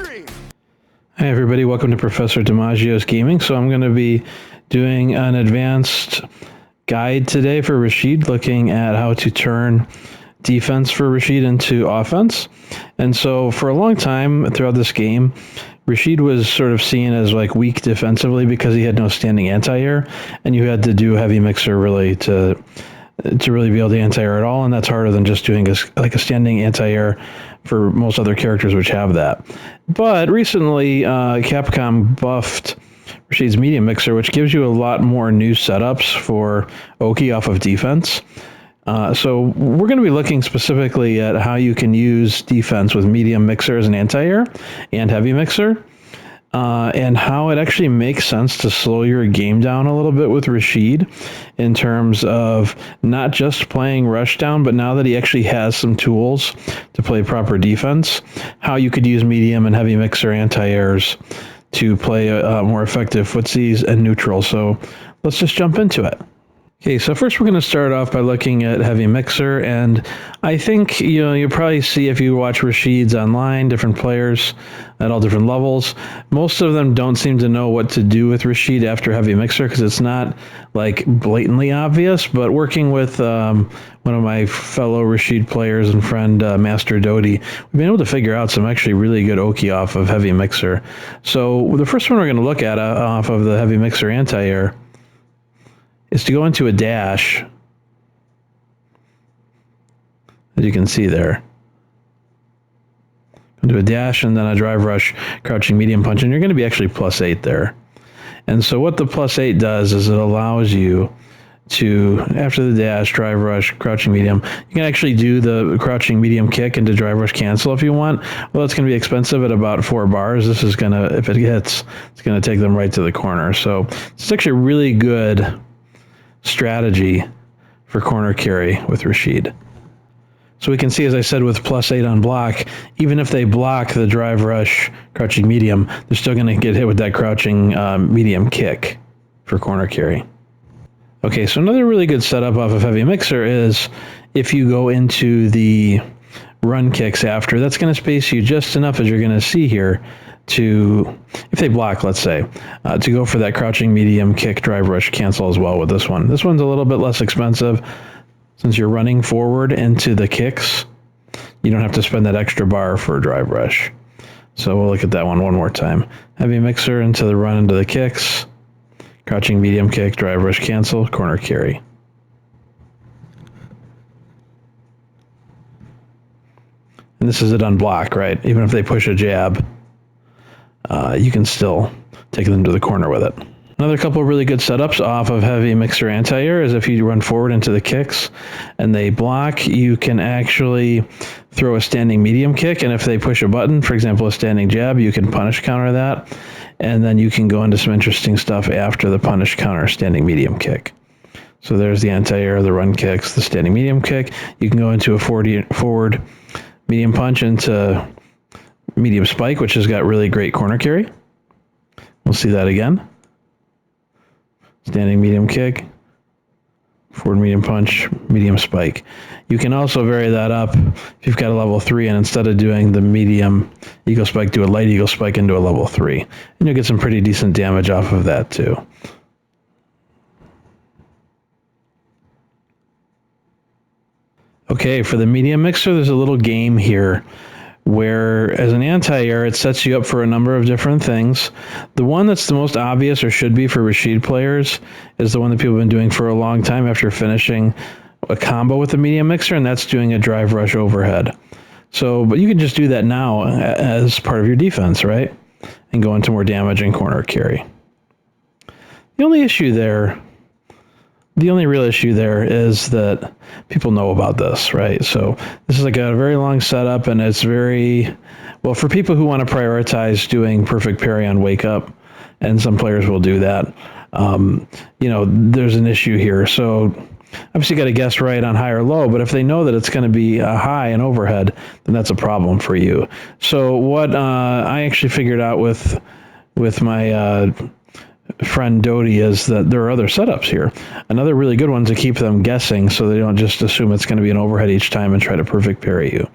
Hi everybody, welcome to Professor DiMaggio's Gaming. So I'm going to be doing an advanced guide today for Rashid, looking at how to turn defense for Rashid into offense. And so for a long time throughout this game, Rashid was sort of seen as like weak defensively because he had no standing anti-air, and you had to do heavy mixer really to really be able to anti-air at all, and that's harder than just doing a standing anti-air for most other characters which have that. But recently, Capcom buffed Rashid's medium mixer, which gives you a lot more new setups for Oki off of defense. So we're going to be looking specifically at how you can use defense with medium mixer as an anti-air and heavy mixer. And how it actually makes sense to slow your game down a little bit with Rashid in terms of not just playing rushdown, but now that he actually has some tools to play proper defense, how you could use medium and heavy mixer anti-airs to play more effective footsies and neutral. So let's just jump into it. Okay, so first we're going to start off by looking at heavy mixer, and I think you'll probably see if you watch Rashid's online, different players at all different levels, most of them don't seem to know what to do with Rashid after heavy mixer because it's not like blatantly obvious. But working with one of my fellow Rashid players and friend Master Doty, we've been able to figure out some actually really good Oki off of heavy mixer. So the first one we're going to look at off of the heavy mixer anti-air is to go into a dash, as you can see there. Into a dash and then a drive rush, crouching medium punch, and you're going to be actually +8 there. And so what the +8 does is it allows you to, after the dash, drive rush, crouching medium, you can actually do the crouching medium kick into drive rush cancel if you want. Well, it's going to be expensive at about 4 bars. This is going to, if it hits, it's going to take them right to the corner. So it's actually a really good strategy for corner carry with Rashid. So we can see, as I said, with +8 on block, even if they block the drive rush crouching medium, they're still going to get hit with that crouching medium kick for corner carry. Okay, so another really good setup off of heavy mixer is if you go into the run kicks after, that's going to space you just enough, as you're going to see here, to, if they block, let's say, to go for that crouching medium kick drive rush cancel as well with this one. This one's a little bit less expensive since you're running forward into the kicks. You don't have to spend that extra bar for a drive rush. So we'll look at that one more time. Heavy mixer into the run into the kicks, crouching medium kick, drive rush cancel, corner carry. And this is it on block, right? Even if they push a jab, you can still take them to the corner with it. Another couple of really good setups off of heavy mixer anti-air is if you run forward into the kicks and they block, you can actually throw a standing medium kick, and if they push a button, for example, a standing jab, you can punish counter that, and then you can go into some interesting stuff after the punish counter standing medium kick. So there's the anti-air, the run kicks, the standing medium kick. You can go into a forward medium punch into medium spike, which has got really great corner carry. We'll see that again. Standing medium kick, forward medium punch, medium spike. You can also vary that up if you've got a level 3, and instead of doing the medium eagle spike, do a light eagle spike into a level 3. And you'll get some pretty decent damage off of that too. Okay, for the medium mixer, there's a little game here where as an anti-air, it sets you up for a number of different things. The one that's the most obvious, or should be for Rashid players, is the one that people have been doing for a long time after finishing a combo with the medium mixer, and that's doing a drive rush overhead. So, but you can just do that now as part of your defense, right? And go into more damage and corner carry. The only real issue there is that people know about this, right? So this is like a very long setup, and it's very, well, for people who want to prioritize doing perfect parry on wake up, and some players will do that, there's an issue here. So obviously you got to guess right on high or low, but if they know that it's going to be a high and overhead, then that's a problem for you. So what I actually figured out with my friend Doty is that there are other setups here. Another really good one to keep them guessing so they don't just assume it's going to be an overhead each time and try to perfect parry you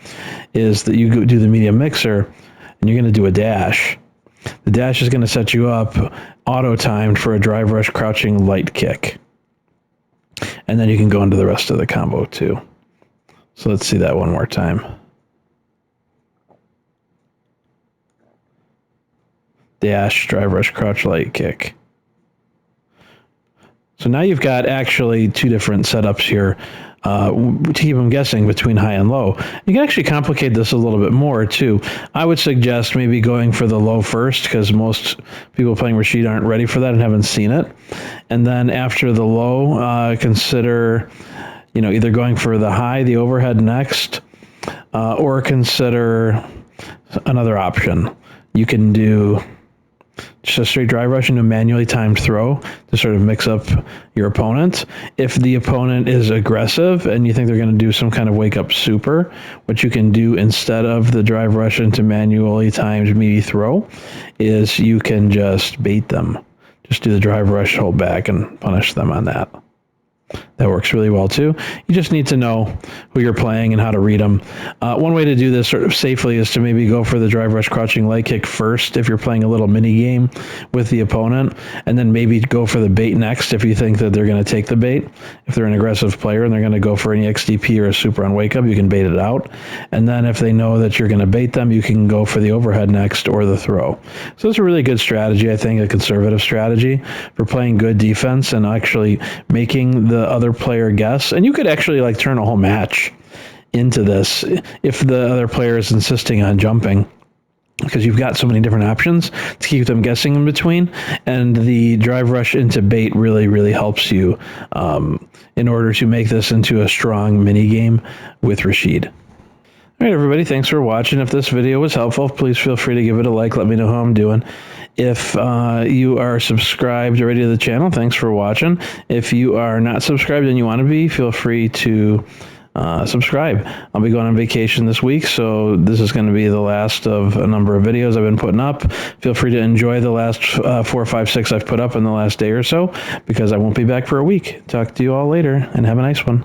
is that you do the medium mixer, and you're going to do a dash. The dash is going to set you up auto-timed for a drive rush crouching light kick. And then you can go into the rest of the combo too. So let's see that one more time. Dash, drive rush, crouch, light kick. So now you've got actually two different setups here to keep them guessing between high and low. You can actually complicate this a little bit more too. I would suggest maybe going for the low first, because most people playing Rashid aren't ready for that and haven't seen it. And then after the low, consider either going for the high, the overhead next, or consider another option. You can do just a straight drive rush into a manually timed throw to sort of mix up your opponent. If the opponent is aggressive and you think they're going to do some kind of wake up super, what you can do instead of the drive rush into manually timed meaty throw is you can just bait them. Just do the drive rush, hold back, and punish them on that. That works really well too. You just need to know who you're playing and how to read them. One way to do this sort of safely is to maybe go for the drive rush crouching light kick first if you're playing a little mini game with the opponent, and then maybe go for the bait next if you think that they're going to take the bait. If they're an aggressive player and they're going to go for any XDP or a super on wake up, you can bait it out. And then if they know that you're going to bait them, you can go for the overhead next or the throw. So it's a really good strategy, I think, a conservative strategy for playing good defense and actually making the other player guess. And you could actually like turn a whole match into this if the other player is insisting on jumping, because you've got so many different options to keep them guessing in between. And the drive rush into bait really helps you in order to make this into a strong mini game with Rashid. All right, everybody, thanks for watching. If this video was helpful, please feel free to give it a like. Let me know how I'm doing. If you are subscribed already to the channel, thanks for watching. If you are not subscribed and you want to be, feel free to subscribe. I'll be going on vacation this week, so this is going to be the last of a number of videos I've been putting up. Feel free to enjoy the last 4, 5, 6 I've put up in the last day or so, because I won't be back for a week. Talk to you all later, and have a nice one.